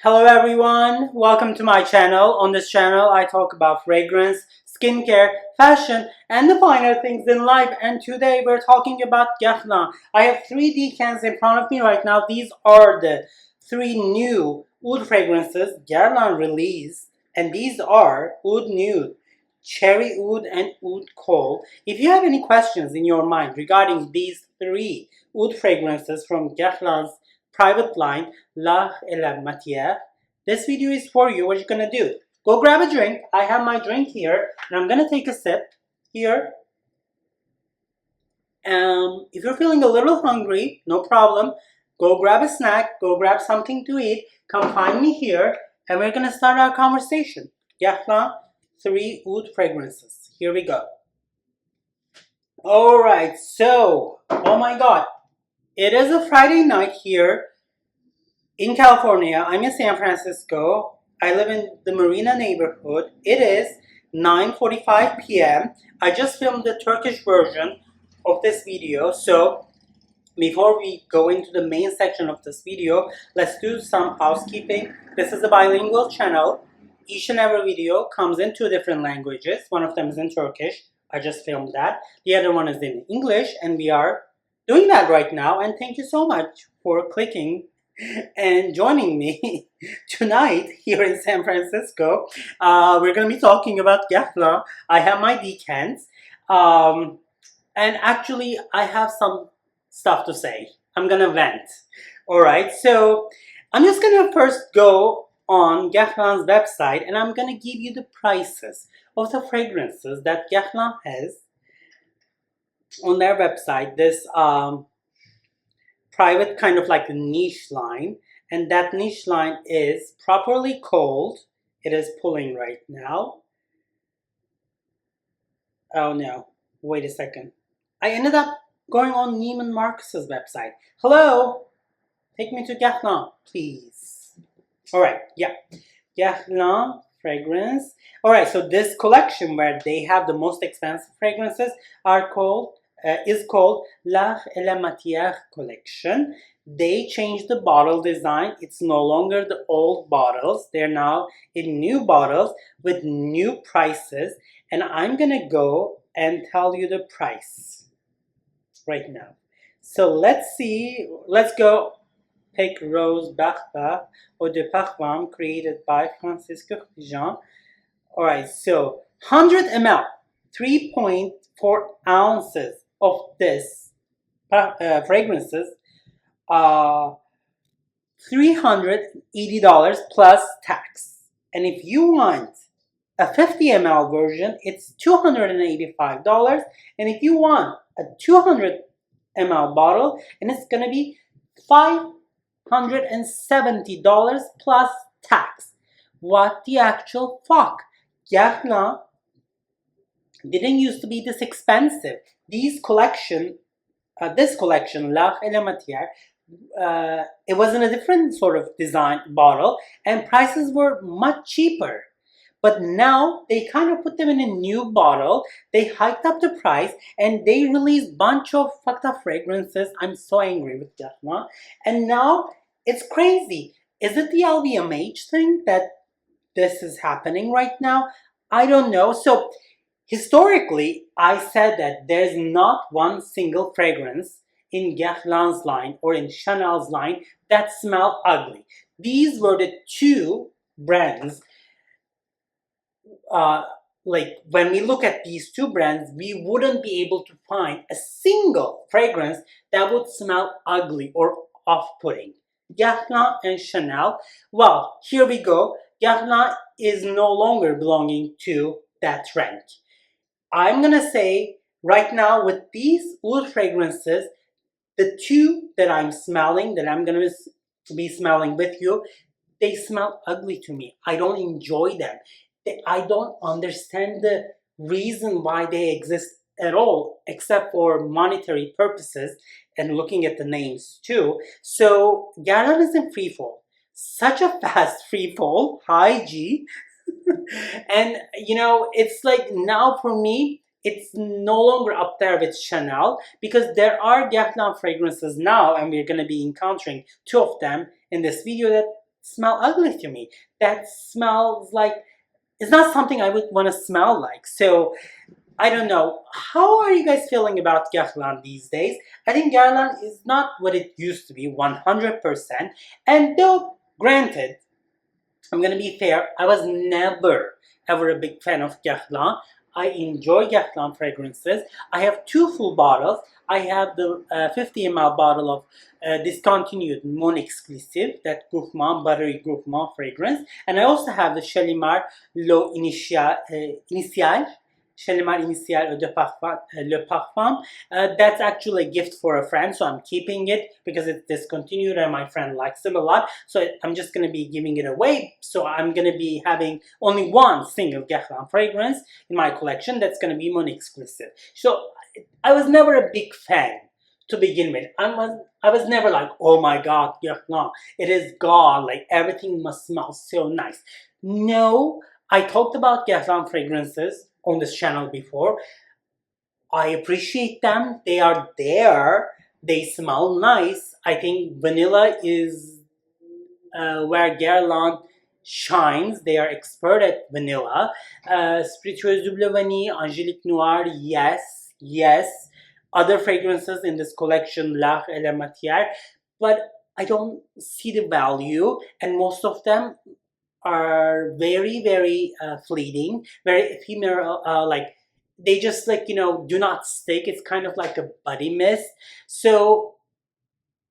Hello everyone, welcome to my channel. On this channel I talk about fragrance, skincare, fashion and the finer things in life, and today we're talking about Guerlain. I have three decants in front of me right now. These are the three new Oud fragrances Guerlain released, and these are Oud Nude, Cherry Oud and Oud Khôl. If you have any questions in your mind regarding these three Oud fragrances from Guerlain's private line, L'Art et la Matière, this video is for you. What you're gonna do, go grab a drink. I have my drink here and I'm gonna take a sip here. If you're feeling a little hungry, no problem, go grab a snack, go grab something to eat, come find me here, and we're gonna start our conversation. Guerlain, three Oud fragrances. Here we go. Alright, so, oh my god, it is a Friday night here in California. I'm in San Francisco. I live in the Marina neighborhood. It is 9:45 p.m. I just filmed the Turkish version of this video. So before we go into the main section of this video, let's do some housekeeping. This is a bilingual channel. Each and every video comes in two different languages. One of them is in Turkish. I just filmed that. The other one is in English, and we are doing that right now. And thank you so much for clicking and joining me tonight here in San Francisco. We're going to be talking about Guerlain. I have my decants. And actually, I have some stuff to say. I'm going to vent. Alright, so I'm just going to first go on Guerlain's website and I'm going to give you the prices of the fragrances that Guerlain has on their website. This private kind of like a niche line, and that niche line is properly called, it is pulling right now. Oh no, wait a second. I ended up going on Neiman Marcus's website. Hello, take me to Guerlain, please. Alright, yeah, Guerlain fragrance. Alright, so this collection where they have the most expensive fragrances is called L'Art et la Matière collection. They changed the bottle design. It's no longer the old bottles. They're now in new bottles with new prices. And I'm gonna go and tell you the price right now. So let's see. Let's go pick Rose Barba Eau de Parfum, created by Francis Jean. Alright, so 100 ml, 3.4 ounces of this fragrances, $380 plus tax. And if you want a 50 ml version, it's $285. And if you want a 200 ml bottle, and it's gonna be $570 plus tax. What the actual fuck? Guerlain didn't used to be this expensive. This collection, L'Art et la Matière, it was in a different sort of design bottle, and prices were much cheaper. But now they kind of put them in a new bottle. They hiked up the price and they released a bunch of fucked up fragrances. I'm so angry with Guerlain. And now it's crazy. Is it the LVMH thing that this is happening right now? I don't know. So historically, I said that there's not one single fragrance in Guerlain's line or in Chanel's line that smell ugly. These were the two brands. Like when we look at these two brands, we wouldn't be able to find a single fragrance that would smell ugly or off-putting. Guerlain and Chanel. Well, here we go. Guerlain is no longer belonging to that rank. I'm gonna say right now with these Oud fragrances, the two that I'm smelling, that I'm gonna be smelling with you, they smell ugly to me. I don't enjoy them. I don't understand the reason why they exist at all, except for monetary purposes and looking at the names too. So Guerlain is in free fall. Such a fast free fall, high G. And you know, it's like now for me, it's no longer up there with Chanel, because there are Guerlain fragrances now, and we're going to be encountering two of them in this video, that smell ugly to me. That smells like, it's not something I would want to smell like. So I don't know. How are you guys feeling about Guerlain these days? I think Guerlain is not what it used to be, 100%. And though, granted, I'm gonna be fair, I was never ever a big fan of Guerlain. I enjoy Guerlain fragrances. I have two full bottles. I have the 50 ml bottle of discontinued Mon Exclusive, that Gourmand, buttery Gourmand fragrance. And I also have the Shalimar L'Eau Initial, Shalimar Initial de Parfum, Le Parfum. That's actually a gift for a friend, so I'm keeping it because it's discontinued and my friend likes it a lot. So I'm just going to be giving it away. So I'm going to be having only one single Guerlain fragrance in my collection. That's going to be Mon Exclusive. So I was never a big fan to begin with. I was never like, oh my god, Guerlain, it is God, like everything must smell so nice. No, I talked about Guerlain fragrances on this channel before. I appreciate them. They are there. They smell nice. I think vanilla is where Guerlain shines. They are expert at vanilla. Spiritueuse Double Vanille, Angélique Noir, yes, yes. Other fragrances in this collection, L'Art et la Matière, but I don't see the value, and most of them are very, very fleeting, very ephemeral, like they just like, do not stick. It's kind of like a body mist. So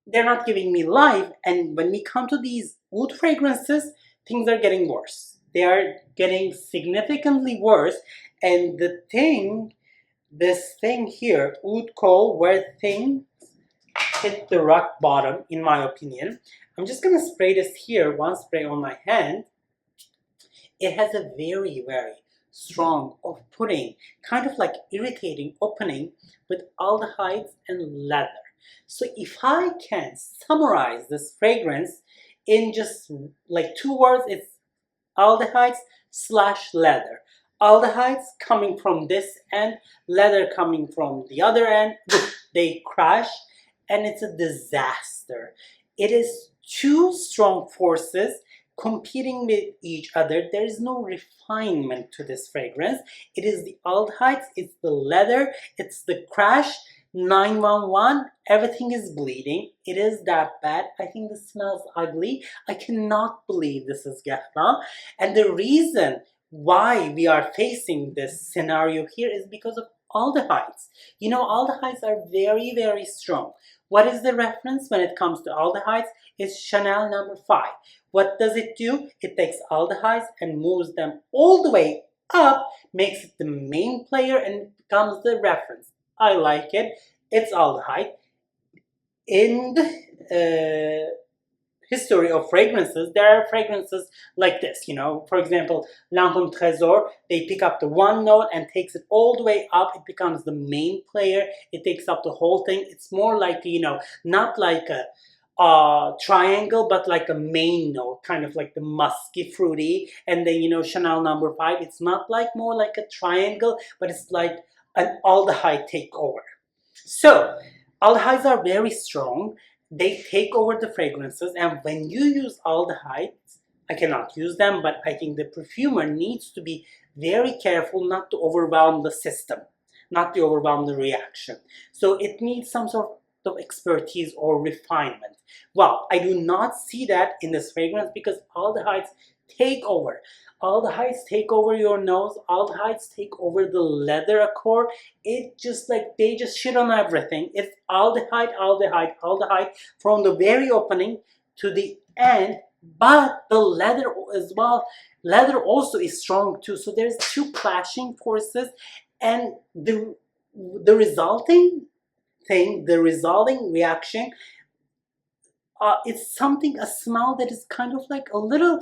they're not giving me life. And when we come to these oud fragrances, things are getting worse. They are getting significantly worse. And this thing here, Oud Khôl, where things hit the rock bottom, in my opinion. I'm just gonna spray this here, one spray on my hand. It has a very, very strong, off-putting, kind of like irritating opening with aldehydes and leather. So if I can summarize this fragrance in just like two words, it's aldehydes / leather. Aldehydes coming from this end, leather coming from the other end. They crash and it's a disaster. It is two strong forces competing with each other. There is no refinement to this fragrance. It is the aldehydes, it's the leather, it's the crash. 911, everything is bleeding. It is that bad. I think this smells ugly. I cannot believe this is Guerlain. And the reason why we are facing this scenario here is because of aldehydes. Aldehydes are very, very strong. What is the reference when it comes to aldehydes? It's Chanel number 5. What does it do? It takes aldehydes and moves them all the way up, makes it the main player, and becomes the reference. I like it. It's aldehyde. In the history of fragrances, there are fragrances like this, for example, Lancôme Trésor, they pick up the one note and takes it all the way up. It becomes the main player. It takes up the whole thing. It's more like, not like a triangle, but like a main note, kind of like the musky, fruity. And then, Chanel number 5, it's not like more like a triangle, but it's like an aldehyde takeover. So, aldehydes are very strong. They take over the fragrances, and when you use aldehydes, I cannot use them, but I think the perfumer needs to be very careful not to overwhelm the system, not to overwhelm the reaction. So it needs some sort of expertise or refinement. Well, I do not see that in this fragrance because aldehydes take over. Aldehydes take over your nose. Aldehydes take over the leather accord. It just like they just shit on everything. It's aldehyde, aldehyde, aldehyde from the very opening to the end. But the leather as well. Leather also is strong too. So there's two clashing forces, and the resulting thing, the resulting reaction, it's a smell that is kind of like a little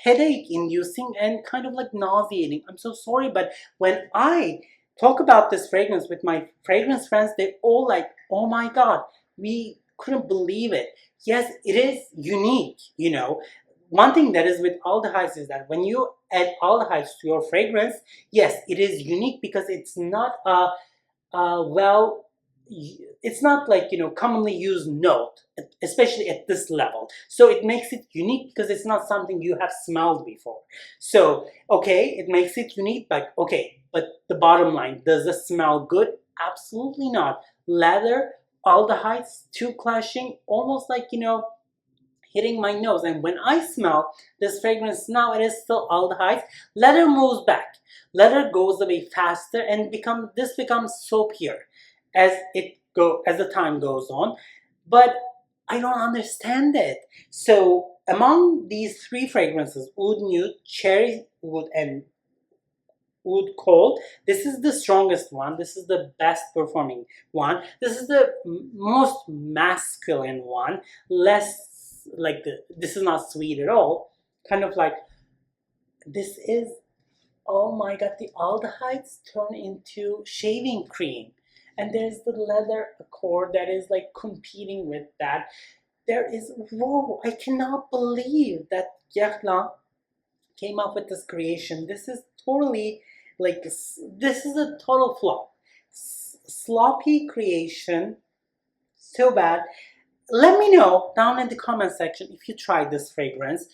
headache inducing and kind of like nauseating. I'm so sorry, but when I talk about this fragrance with my fragrance friends, they're all like, oh my god, we couldn't believe it. Yes, it is unique, One thing that is with aldehydes is that when you add aldehydes to your fragrance, yes, it is unique because it's not it's not like, commonly used note, especially at this level. So it makes it unique because it's not something you have smelled before. So, okay, it makes it unique, but okay, but the bottom line, does it smell good? Absolutely not. Leather, aldehydes, two clashing, almost like, hitting my nose. And when I smell this fragrance now, it is still aldehydes. Leather moves back. Leather goes away faster and this becomes soapier as the time goes on. But I don't understand it. So among these three fragrances, Oud Nude, Cherry Oud, and Oud Khôl, this is the strongest one. This is the best performing one. This is the most masculine one. Less like this is not sweet at all. Kind of like this is, oh my god, the aldehydes turn into shaving cream. And there's the leather accord that is like competing with that. Whoa, I cannot believe that Guerlain came up with this creation. This is totally like, this is a total flop. Sloppy creation, so bad. Let me know down in the comment section if you tried this fragrance.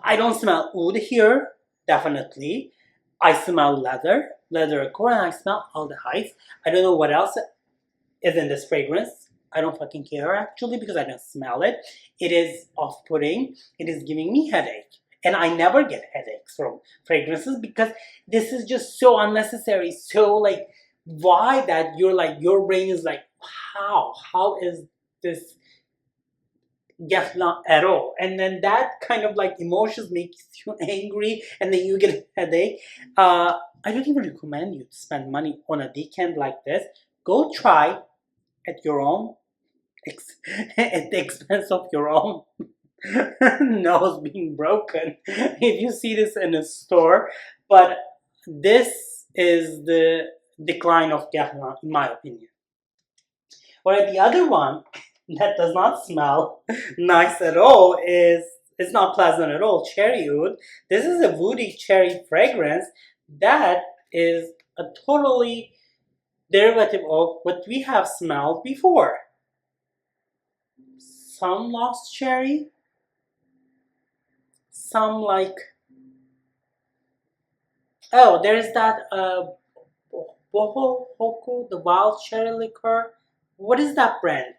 I don't smell oud here, definitely. I smell leather accord, and I smell aldehydes. I don't know what else is in this fragrance. I don't fucking care actually because I don't smell it. It is off-putting. It is giving me headache. And I never get headaches from fragrances because this is just so unnecessary. So like, why that your brain is like, how is this Guerlain at all? And then that kind of like emotions makes you angry, and then you get a headache. I don't even recommend you to spend money on a decant like this. Go try at your own, at the expense of your own nose being broken if you see this in a store. But this is the decline of Guerlain, in my opinion. Or the other one that does not smell nice at all it's not pleasant at all. Cherry Oud. This is a woody cherry fragrance that is a totally derivative of what we have smelled before. Some lost cherry, some like, oh, there's that boho hoku, the wild cherry liqueur. What is that brand?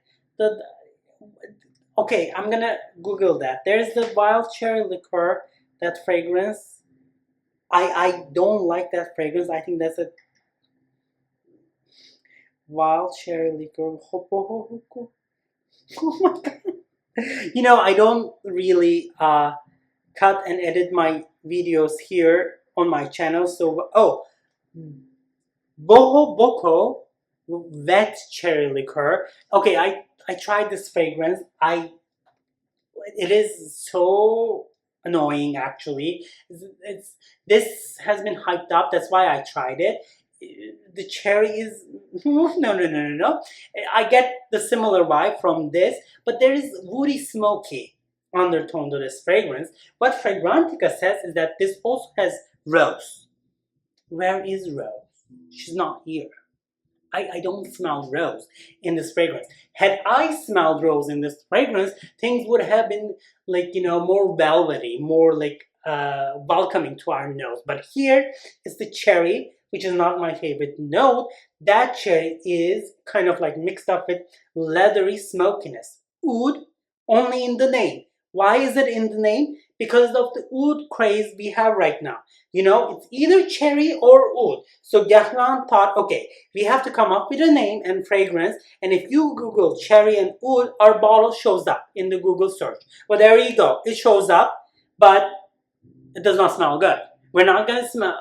Okay, I'm gonna Google that. There's the wild cherry liqueur, that fragrance. I don't like that fragrance. I think that's a wild cherry liqueur. Oh my god. I don't really cut and edit my videos here on my channel. So, boho boko wet cherry liqueur. Okay, I tried this fragrance. It is so annoying actually. This has been hyped up. That's why I tried it. The cherry is no. I get the similar vibe from this, but there is woody smoky undertone to this fragrance. What Fragrantica says is that this also has rose. Where is Rose? She's not here. I don't smell rose in this fragrance. Had I smelled rose in this fragrance, things would have been like, more velvety, more like welcoming to our nose. But here is the cherry, which is not my favorite note. That cherry is kind of like mixed up with leathery smokiness. Oud, only in the name. Why is it in the name? Because of the oud craze we have right now. It's either cherry or oud. So Guerlain thought, okay, we have to come up with a name and fragrance. And if you Google cherry and oud, our bottle shows up in the Google search. Well, there you go. It shows up, but it does not smell good. We're not going to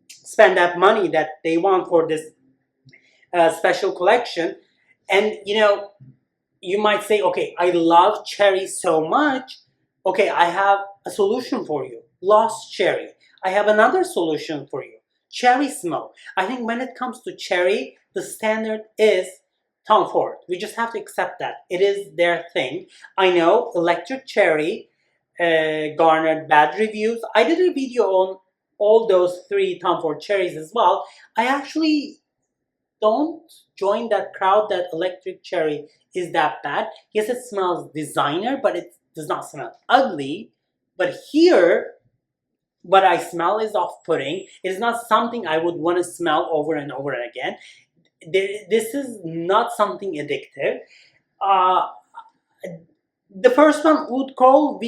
spend that money that they want for this special collection. And, you might say, okay, I love cherry so much. Okay, I have a solution for you. Lost cherry. I have another solution for you. Cherry smoke. I think when it comes to cherry, the standard is Tom Ford. We just have to accept that. It is their thing. I know electric cherry garnered bad reviews. I did a video on all those 3 Tom Ford cherries as well. I actually don't join that crowd that electric cherry is that bad. Yes, it smells designer, but it does not smell ugly. But here, what I smell is off-putting. It is not something I would want to smell over and over again. This is not something addictive. Uh, the first one, Oud Khôl,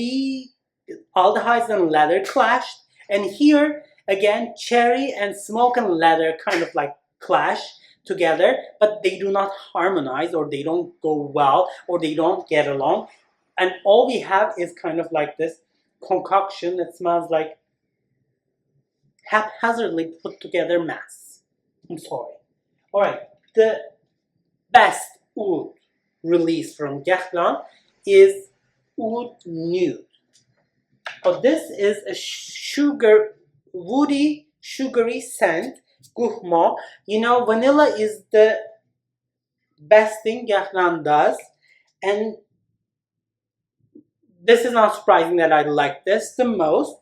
aldehydes and leather clashed. And here, again, cherry and smoke and leather kind of like clash together, but they do not harmonize, or they don't go well, or they don't get along. And all we have is kind of like this concoction that smells like haphazardly put together mess. I'm sorry. Alright, the best oud release from Guerlain is Oud Nude. Oh, this is a woody, sugary scent. Gourmand. You know, vanilla is the best thing Guerlain does, and this is not surprising that I like this the most.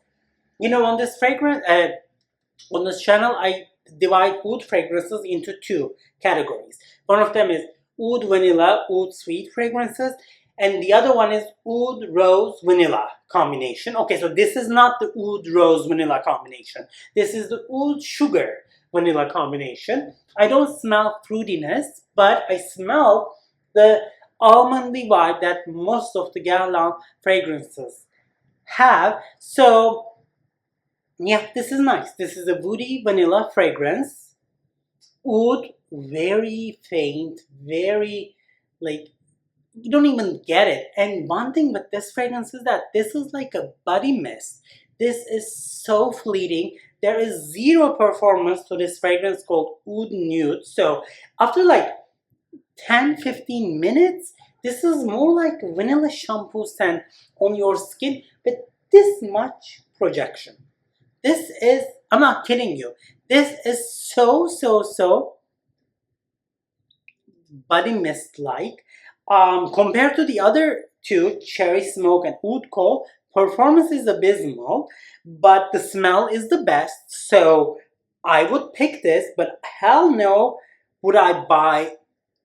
You know, on this fragrance, on this channel, I divide oud fragrances into two categories. One of them is oud vanilla, oud sweet fragrances, and the other one is oud rose vanilla combination. Okay, so this is not the oud rose vanilla combination. This is the oud sugar vanilla combination. I don't smell fruitiness, but I smell the almondy vibe that most of the Guerlain fragrances have. So yeah, this is nice. This is a woody vanilla fragrance. Oud, very faint, very like, you don't even get it. And one thing with this fragrance is that this is like a body mist. This is so fleeting. There is zero performance to this fragrance called Oud Nude. So after like 10-15 minutes, this is more like vanilla shampoo scent on your skin with this much projection. This is, I'm not kidding you, this is so body mist like. Compared to the other two, Cherry Smoke and Oud Khôl, performance is abysmal, but the smell is the best. So I would pick this, but hell no would I buy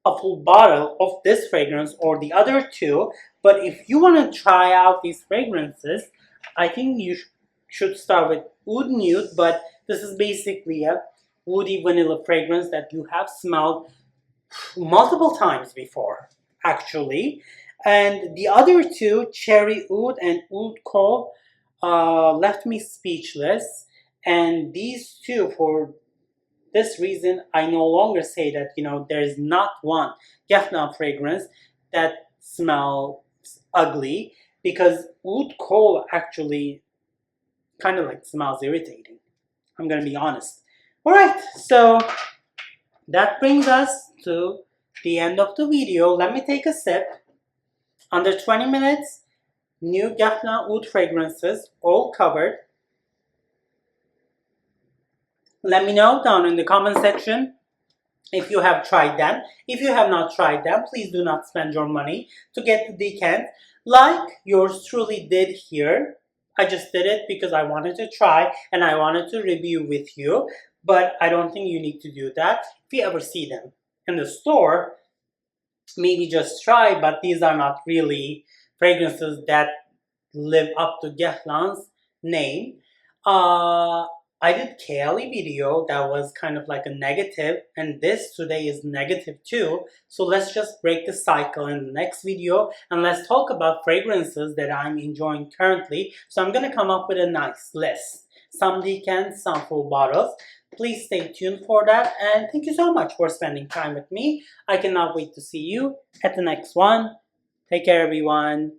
a full bottle of this fragrance or the other two. But if you want to try out these fragrances, I think you should start with Oud Nude, but this is basically a woody vanilla fragrance that you have smelled multiple times before, actually. And the other two, Cherry Oud and Oud Khôl, left me speechless. And these two, for this reason, I no longer say that, you know, there is not one Guerlain fragrance that smells ugly, because Oud Khôl actually kind of like smells irritating. I'm gonna be honest. Alright, so that brings us to the end of the video. Let me take a sip. Under 20 minutes, new Guerlain Oud fragrances, all covered. Let me know down in the comment section if you have tried them. If you have not tried them, please do not spend your money to get the decant like yours truly did here. I just did it because I wanted to try and I wanted to review with you, but I don't think you need to do that. If you ever see them in the store, maybe just try, but these are not really fragrances that live up to Guerlain's name. I did Kaylee video that was kind of like a negative, and this today is negative too. So let's just break the cycle in the next video and let's talk about fragrances that I'm enjoying currently. So I'm gonna come up with a nice list. Some decants, some full bottles. Please stay tuned for that, and thank you so much for spending time with me. I cannot wait to see you at the next one. Take care, everyone.